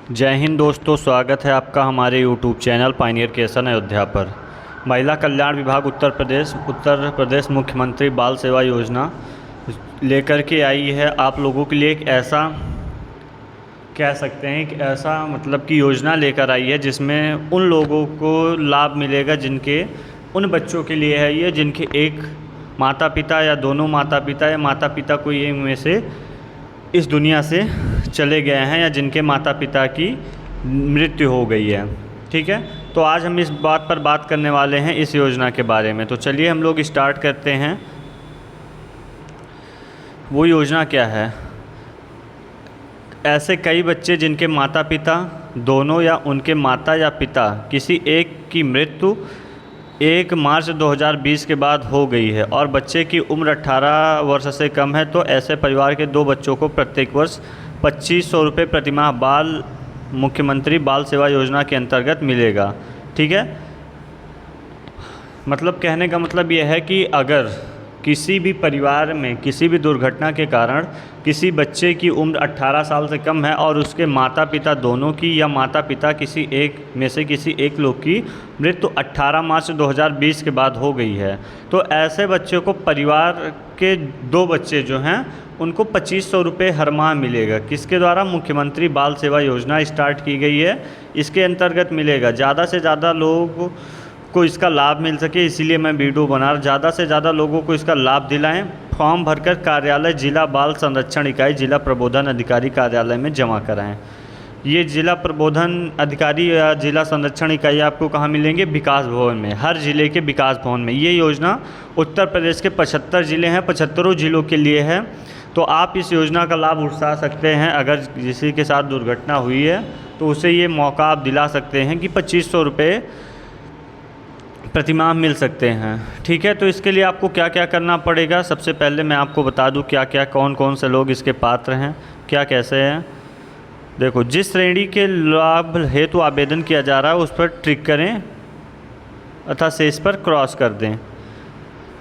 जय हिंद दोस्तों, स्वागत है आपका हमारे YouTube channel Pioneer creation Ayodhya पर। महिला कल्याण विभाग उत्तर प्रदेश मुख्यमंत्री बाल सेवा योजना लेकर के आई है आप लोगों के लिए। एक ऐसा कह सकते हैं कि ऐसा मतलब कि योजना लेकर आई है जिसमें उन लोगों को लाभ मिलेगा जिनके उन बच्चों के लिए है ये जिनके एक माता पिता या दोनों माता पिता या माता पिता कोई एक में से इस दुनिया से चले गए हैं या जिनके माता पिता की मृत्यु हो गई है। ठीक है, तो आज हम इस बात पर बात करने वाले हैं, इस योजना के बारे में। तो चलिए हम लोग स्टार्ट करते हैं। वो योजना क्या है? ऐसे कई बच्चे जिनके माता पिता दोनों या उनके माता या पिता किसी एक की मृत्यु 1 मार्च 2020 के बाद हो गई है और बच्चे की उम्र 18 वर्ष से कम है, तो ऐसे परिवार के 2 बच्चों को प्रत्येक वर्ष 2500 रुपये प्रतिमाह मुख्यमंत्री बाल सेवा योजना के अंतर्गत मिलेगा। ठीक है, मतलब कहने का मतलब यह है कि अगर किसी भी परिवार में किसी भी दुर्घटना के कारण किसी बच्चे की उम्र 18 साल से कम है और उसके माता पिता दोनों की या माता पिता किसी एक में से किसी एक लोग की मृत्यु 18 मार्च 2020 के बाद हो गई है, तो ऐसे बच्चे को परिवार के 2 बच्चे जो हैं उनको 2500 रुपये हर माह मिलेगा। किसके द्वारा? मुख्यमंत्री बाल सेवा योजना स्टार्ट की गई है, इसके अंतर्गत मिलेगा। ज़्यादा से ज़्यादा लोग को इसका लाभ मिल सके इसीलिए मैं वीडियो बना रहा। ज़्यादा से ज़्यादा लोगों को इसका लाभ दिलाएं। फॉर्म भरकर कार्यालय जिला बाल संरक्षण इकाई जिला प्रबोधन अधिकारी कार्यालय में जमा कराएं। ये जिला प्रबोधन अधिकारी या जिला संरक्षण इकाई आपको कहाँ मिलेंगे? विकास भवन में, हर ज़िले के विकास भवन में। ये योजना उत्तर प्रदेश के 75 ज़िले हैं, 75 ज़िलों के लिए है, तो आप इस योजना का लाभ उठा सकते हैं। अगर किसी के साथ दुर्घटना हुई है तो उसे ये मौका आप दिला सकते हैं कि 2500 रुपये प्रतिमाह मिल सकते हैं। ठीक है, तो इसके लिए आपको क्या क्या करना पड़ेगा? सबसे पहले मैं आपको बता दूं क्या क्या कौन कौन से लोग इसके पात्र हैं, क्या कैसे हैं। देखो, जिस श्रेणी के लाभ हेतु आवेदन किया जा रहा है उस पर टिक करें अथवा शेष पर क्रॉस कर दें।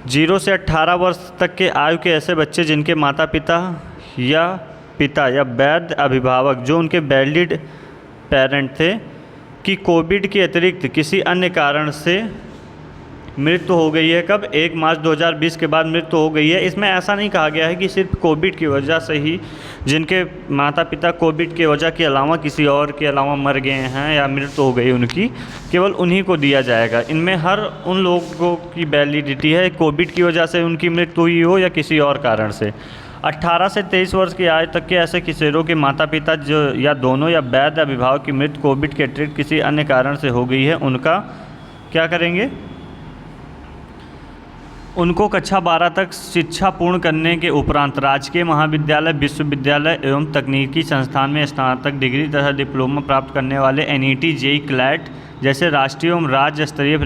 0 से 18 वर्ष तक के आयु के ऐसे बच्चे जिनके माता पिता या वैध अभिभावक जो उनके वैलिड पेरेंट थे कि कोविड के अतिरिक्त किसी अन्य कारण से मृत्यु हो गई है। कब? 1 मार्च 2020 के बाद मृत्यु हो गई है। इसमें ऐसा नहीं कहा गया है कि सिर्फ कोविड की वजह से ही जिनके माता पिता कोविड की वजह के अलावा किसी और के अलावा मर गए हैं या मृत्यु हो गई उनकी, केवल उन्हीं को दिया जाएगा। इनमें हर उन लोगों की वैलिडिटी है, कोविड की वजह से उनकी मृत्यु हुई हो या किसी और कारण से। 18 से 23 वर्ष की आयु तक के ऐसे किशोरों के माता पिता जो या दोनों या वैध अभिभावक की मृत्यु कोविड के अतिरिक्त किसी अन्य कारण से हो गई है, उनका क्या करेंगे? उनको कक्षा 12 तक शिक्षा पूर्ण करने के उपरांत राजकीय महाविद्यालय, विश्वविद्यालय एवं तकनीकी संस्थान में स्नातक डिग्री तथा डिप्लोमा प्राप्त करने वाले NET, JEE, क्लैट जैसे राष्ट्रीय एवं राज्य स्तरीय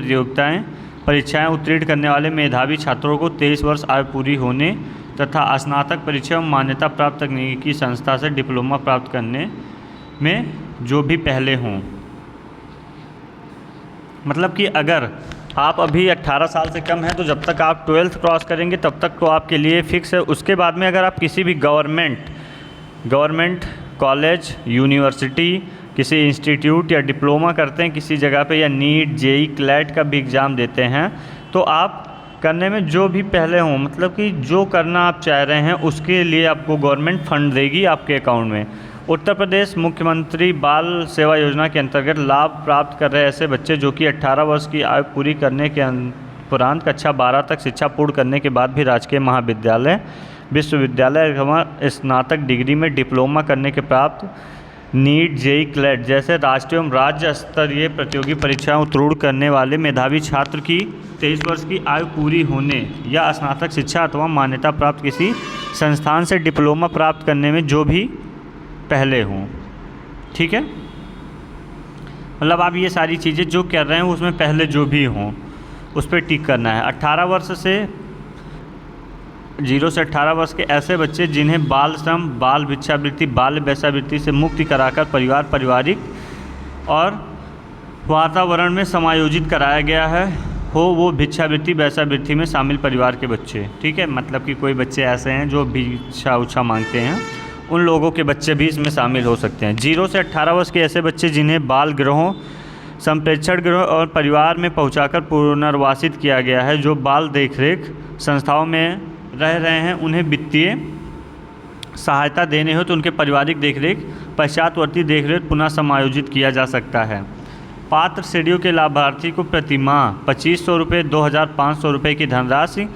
परीक्षाएं उत्तीर्ण करने वाले मेधावी छात्रों को 23 वर्ष आयु पूरी होने तथा स्नातक परीक्षा एवं मान्यता प्राप्त तकनीकी संस्था से डिप्लोमा प्राप्त करने में जो भी पहले हों। मतलब कि अगर आप अभी 18 साल से कम हैं तो जब तक आप 12th क्रॉस करेंगे तब तक तो आपके लिए फ़िक्स है। उसके बाद में अगर आप किसी भी गवर्नमेंट कॉलेज, यूनिवर्सिटी, किसी इंस्टीट्यूट या डिप्लोमा करते हैं किसी जगह पे या नीट, JEE, क्लैट का भी एग्ज़ाम देते हैं, तो आप करने में जो भी पहले हों, मतलब कि जो करना आप चाह रहे हैं उसके लिए आपको गवर्नमेंट फंड देगी आपके अकाउंट में। उत्तर प्रदेश मुख्यमंत्री बाल सेवा योजना के अंतर्गत लाभ प्राप्त कर रहे ऐसे बच्चे जो कि 18 वर्ष की आयु पूरी करने के उपरांत कक्षा 12 तक शिक्षा पूर्ण करने के बाद भी राजकीय महाविद्यालय, विश्वविद्यालय अथवा स्नातक डिग्री में डिप्लोमा करने के प्राप्त नीट, JEE, क्लैट जैसे राष्ट्रीय एवं राज्य स्तरीय प्रतियोगी परीक्षाएं उत्तीर्ण करने वाले मेधावी छात्र की 23 वर्ष की आयु पूरी होने या स्नातक शिक्षा अथवा मान्यता प्राप्त किसी संस्थान से डिप्लोमा प्राप्त करने में जो भी पहले हों। ठीक है, मतलब आप ये सारी चीज़ें जो कर रहे हैं उसमें पहले जो भी हों उस पर टिक करना है। 18 वर्ष से 0 से 18 वर्ष के ऐसे बच्चे जिन्हें बाल श्रम, बाल भिक्षावृत्ति, बाल वेश्यावृत्ति से मुक्ति कराकर पारिवारिक और वातावरण में समायोजित कराया गया है हो, वो भिक्षावृत्ति वेश्यावृत्ति में शामिल परिवार के बच्चे। ठीक है, मतलब कि कोई बच्चे ऐसे हैं जो भिक्षा उच्छा मांगते हैं, उन लोगों के बच्चे भी इसमें शामिल हो सकते हैं। 0 से 18 वर्ष के ऐसे बच्चे जिन्हें बाल गृहों, संप्रेक्षण गृह और परिवार में पहुंचाकर पुनर्वासित किया गया है, जो बाल देखरेख संस्थाओं में रह रहे हैं, उन्हें वित्तीय सहायता देने हो तो उनके पारिवारिक देखरेख पश्चातवर्ती देखरेख पुनः समायोजित किया जा सकता है। पात्र श्रेणियों के लाभार्थी को प्रतिमाह 2500 रुपये, 2500 रुपये की धनराशि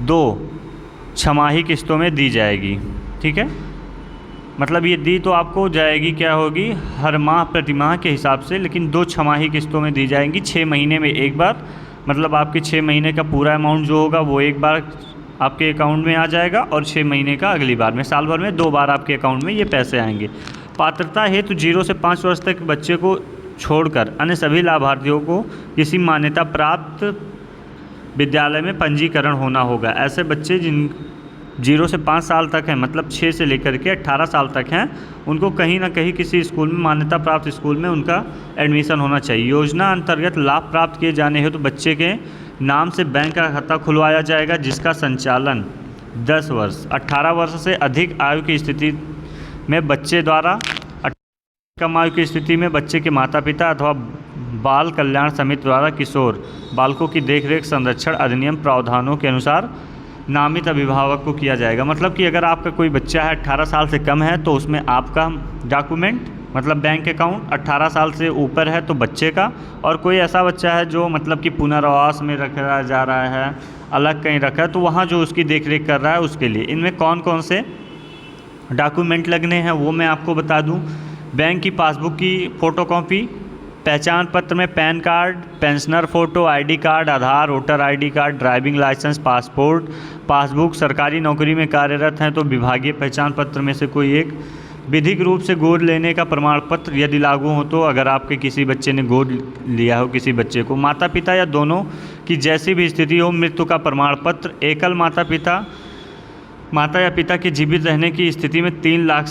2 छमाही किस्तों में दी जाएगी। ठीक है, मतलब ये दी तो आपको जाएगी क्या होगी, हर माह प्रतिमाह के हिसाब से, लेकिन 2 छमाही किस्तों में दी जाएंगी। 6 महीने में एक बार, मतलब आपके 6 महीने का पूरा अमाउंट जो होगा वो एक बार आपके अकाउंट में आ जाएगा और 6 महीने का अगली बार में, साल भर में 2 बार आपके अकाउंट में ये पैसे आएंगे। पात्रता हेतु 0 से 5 वर्ष तक बच्चे को छोड़कर अन्य सभी लाभार्थियों को किसी मान्यता प्राप्त विद्यालय में पंजीकरण होना होगा। ऐसे बच्चे जिन 0 से 5 साल तक हैं, मतलब 6 से लेकर के 18 साल तक हैं, उनको कहीं ना कहीं किसी स्कूल में, मान्यता प्राप्त स्कूल में उनका एडमिशन होना चाहिए। योजना अंतर्गत लाभ प्राप्त किए जाने हेतु बच्चे के नाम से बैंक का खाता खुलवाया जाएगा, जिसका संचालन 10 वर्ष 18 वर्ष से अधिक आयु की स्थिति में बच्चे द्वारा, कम आयु की स्थिति में बच्चे के माता पिता अथवा बाल कल्याण समिति द्वारा किशोर बालकों की देखरेख संरक्षण अधिनियम प्रावधानों के अनुसार नामित अभिभावक को किया जाएगा। मतलब कि अगर आपका कोई बच्चा है 18 साल से कम है तो उसमें आपका डॉक्यूमेंट, मतलब बैंक अकाउंट, 18 साल से ऊपर है तो बच्चे का, और कोई ऐसा बच्चा है जो मतलब कि पुनर्वास में रखा जा रहा है, अलग कहीं रखा है, तो वहाँ जो उसकी देखरेख कर रहा है उसके लिए इनमें कौन कौन से डॉक्यूमेंट लगने हैं वो मैं आपको बता दूँ। बैंक की पासबुक की फ़ोटोकॉपी, पहचान पत्र में pan card, pensioner photo, ID card, Aadhaar, voter ID card, driving licence, passport, passbook. सरकारी नौकरी में कार्यरत हैं तो विभागीय पहचान पत्र में से कोई एक, विधिक रूप से गोद लेने का प्रमाण पत्र यदि लागू हो तो, अगर आपके किसी बच्चे ने गोद लिया हो किसी बच्चे को, माता पिता या दोनों की जैसी भी स्थिति हो, मृत्यु का प्रमाण पत्र, एकल माता या पिता के जीवित रहने की स्थिति में 3 लाख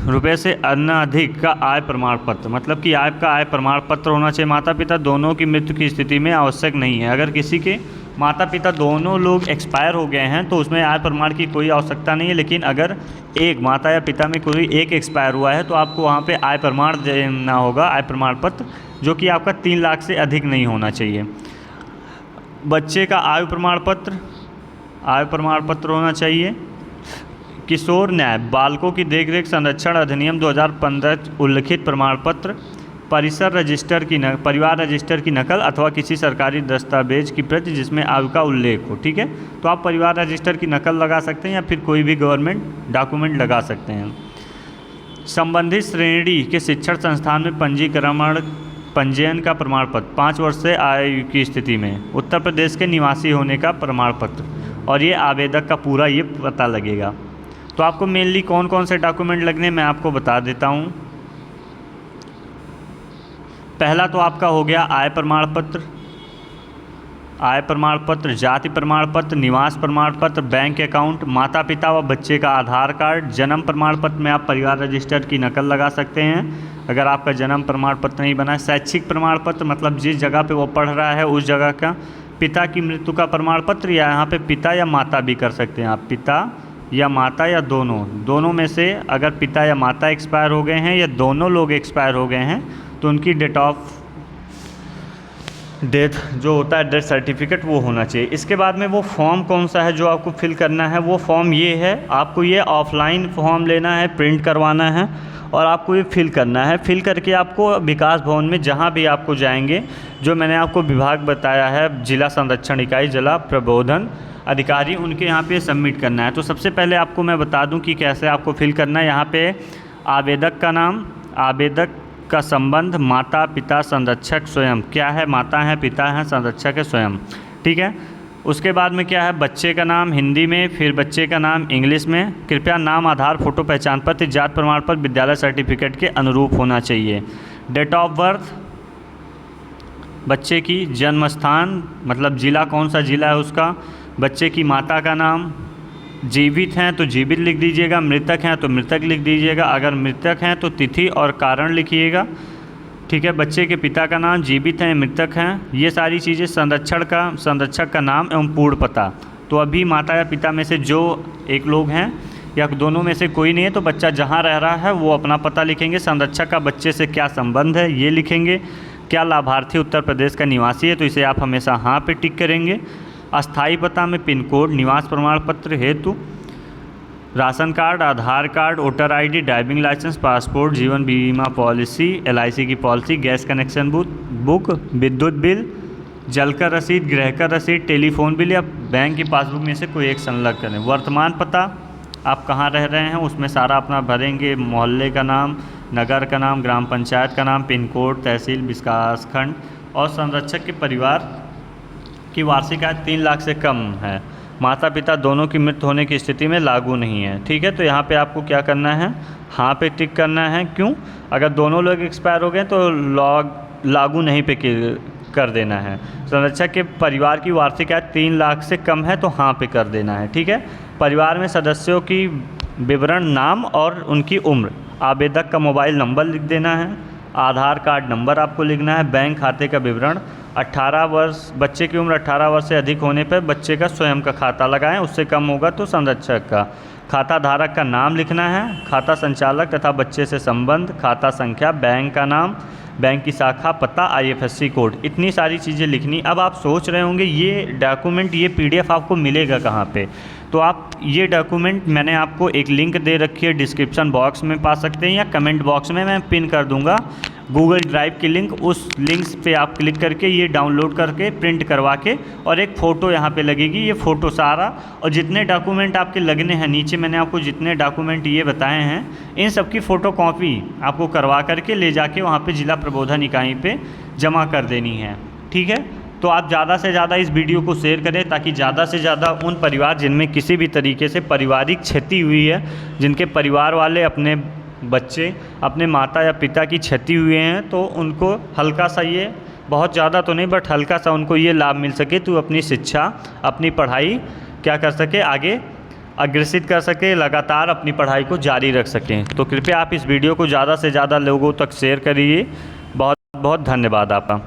रुपए से अधिक का आय प्रमाण पत्र, मतलब कि आपका आय प्रमाण पत्र होना चाहिए। माता पिता दोनों की मृत्यु की स्थिति में आवश्यक नहीं है। अगर किसी के माता पिता दोनों लोग एक्सपायर हो गए हैं तो उसमें आय प्रमाण की कोई आवश्यकता नहीं है, लेकिन अगर एक माता या पिता में कोई एक एक्सपायर हुआ है तो आपको वहाँ पे आय प्रमाण देना होगा, आय प्रमाण पत्र, जो कि आपका 3 लाख से अधिक नहीं होना चाहिए। बच्चे का आयु प्रमाण पत्र होना चाहिए। किशोर न्याय बालकों की देखरेख संरक्षण अधिनियम 2015 उल्लिखित प्रमाण पत्र, परिवार रजिस्टर की नकल अथवा किसी सरकारी दस्तावेज की प्रति जिसमें आयु का उल्लेख हो। ठीक है, तो आप परिवार रजिस्टर की नकल लगा सकते हैं या फिर कोई भी गवर्नमेंट डॉक्यूमेंट लगा सकते हैं। संबंधित श्रेणी के शिक्षण संस्थान में पंजीयन का प्रमाण पत्र 5 वर्ष से आयु की स्थिति में, उत्तर प्रदेश के निवासी होने का प्रमाण पत्र, और ये आवेदक का पूरा ये पता लगेगा। तो आपको मेनली कौन कौन से डॉक्यूमेंट लगने मैं आपको बता देता हूँ। पहला तो आपका हो गया आय प्रमाण पत्र, जाति प्रमाण पत्र, निवास प्रमाण पत्र, बैंक अकाउंट, माता पिता व बच्चे का आधार कार्ड, जन्म प्रमाण पत्र में आप परिवार रजिस्टर की नकल लगा सकते हैं अगर आपका जन्म प्रमाण पत्र नहीं बना है। शैक्षिक प्रमाण पत्र, मतलब जिस जगह पे वो पढ़ रहा है उस जगह का। पिता की मृत्यु का प्रमाण पत्र, या यहाँ पे पिता या माता भी कर सकते हैं आप, पिता या माता या दोनों में से अगर पिता या माता एक्सपायर हो गए हैं या दोनों लोग एक्सपायर हो गए हैं तो उनकी डेथ जो होता है, डेथ सर्टिफिकेट, वो होना चाहिए। इसके बाद में वो फॉर्म कौन सा है जो आपको फिल करना है, वो फॉर्म ये है। आपको ये ऑफलाइन फॉर्म लेना है, प्रिंट करवाना है और आपको ये फिल करना है। फिल करके आपको विकास भवन में जहाँ भी आपको जाएंगे, जो मैंने आपको विभाग बताया है, जिला संरक्षण इकाई, जिला प्रबोधन अधिकारी, उनके यहाँ पे सबमिट करना है। तो सबसे पहले आपको मैं बता दूं कि कैसे आपको फिल करना है। यहाँ पे आवेदक का नाम, आवेदक का संबंध, माता पिता संरक्षक स्वयं, क्या है, माता है, पिता है, संरक्षक है स्वयं। ठीक है, उसके बाद में क्या है, बच्चे का नाम हिंदी में, फिर बच्चे का नाम इंग्लिश में। कृपया नाम, आधार, फोटो, पहचान पत्र, जाति प्रमाण पत्र विद्यालय सर्टिफिकेट के अनुरूप होना चाहिए। डेट ऑफ बर्थ, बच्चे की जन्म स्थान, मतलब जिला कौन सा जिला है उसका, बच्चे की माता का नाम, जीवित हैं तो जीवित लिख दीजिएगा, मृतक हैं तो मृतक लिख दीजिएगा, अगर मृतक हैं तो तिथि और कारण लिखिएगा। ठीक है, बच्चे के पिता का नाम, जीवित हैं, मृतक हैं, ये सारी चीज़ें। संरक्षक का नाम एवं पूर्ण पता। तो अभी माता या पिता में से जो एक लोग हैं या दोनों में से कोई नहीं है तो बच्चा जहाँ रह रहा है वो अपना पता लिखेंगे। संरक्षक का बच्चे से क्या संबंध है ये लिखेंगे। क्या लाभार्थी उत्तर प्रदेश का निवासी है, तो इसे आप हमेशा हाँ पे टिक करेंगे। अस्थायी पता में पिन कोड, निवास प्रमाण पत्र हेतु ration card, Aadhaar card, voter ID, driving licence, passport, जीवन बीमा पॉलिसी, LIC की पॉलिसी, गैस कनेक्शन बुक, विद्युत बिल, जल का रसीद, गृह का रसीद, टेलीफोन बिल या बैंक की पासबुक में से कोई एक संलग्न करें। वर्तमान पता, आप कहाँ रह रहे हैं उसमें सारा अपना भरेंगे, मोहल्ले का नाम, नगर का नाम, ग्राम पंचायत का नाम, पिन कोड, तहसील, विकास खंड। और संरक्षक के परिवार की वार्षिक आय 3 लाख से कम है, माता पिता दोनों की मृत्यु होने की स्थिति में लागू नहीं है। ठीक है, तो यहाँ पे आपको क्या करना है, हाँ पे टिक करना है। क्यों? अगर दोनों लोग एक्सपायर हो गए तो लागू नहीं पे कर देना है। संरक्षक के परिवार की वार्षिक आय 3 लाख से कम है तो हाँ पे कर देना है। ठीक है, परिवार में सदस्यों की विवरण, नाम और उनकी उम्र, आवेदक का मोबाइल नंबर लिख देना है, आधार कार्ड नंबर आपको लिखना है, बैंक खाते का विवरण। 18 वर्ष, बच्चे की उम्र 18 वर्ष से अधिक होने पर बच्चे का स्वयं का खाता लगाएं, उससे कम होगा तो संरक्षक का। खाता धारक का नाम लिखना है, खाता संचालक तथा बच्चे से संबंध, खाता संख्या, बैंक का नाम, बैंक की शाखा, पता, IFSC कोड, इतनी सारी चीज़ें लिखनी। अब आप सोच रहे होंगे ये डॉक्यूमेंट, ये PDF आपको मिलेगा कहाँ पे? तो आप ये डॉक्यूमेंट मैंने आपको एक लिंक दे रखी है, डिस्क्रिप्शन बॉक्स में पा सकते हैं या कमेंट बॉक्स में मैं पिन कर दूंगा गूगल ड्राइव की लिंक। उस लिंक पे आप क्लिक करके ये डाउनलोड करके प्रिंट करवा के, और एक फ़ोटो यहाँ पे लगेगी, ये फ़ोटो सारा और जितने डॉक्यूमेंट आपके लगने हैं, नीचे मैंने आपको जितने डॉक्यूमेंट ये बताए हैं इन सब की फ़ोटो कॉपी आपको करवा करके ले जाके वहाँ पे जिला प्रबोधन इकाई पे जमा कर देनी है। ठीक है, तो आप ज़्यादा से ज़्यादा इस वीडियो को शेयर करें ताकि ज़्यादा से ज़्यादा उन परिवार जिनमें किसी भी तरीके से पारिवारिक क्षति हुई है, जिनके परिवार वाले, अपने बच्चे, अपने माता या पिता की क्षति हुए हैं, तो उनको हल्का सा, ये बहुत ज़्यादा तो नहीं बट हल्का सा उनको ये लाभ मिल सके, तो अपनी शिक्षा, अपनी पढ़ाई क्या कर सके, आगे अग्रसित कर सके, लगातार अपनी पढ़ाई को जारी रख सकें। तो कृपया आप इस वीडियो को ज़्यादा से ज़्यादा लोगों तक शेयर करिए। बहुत बहुत धन्यवाद आपका।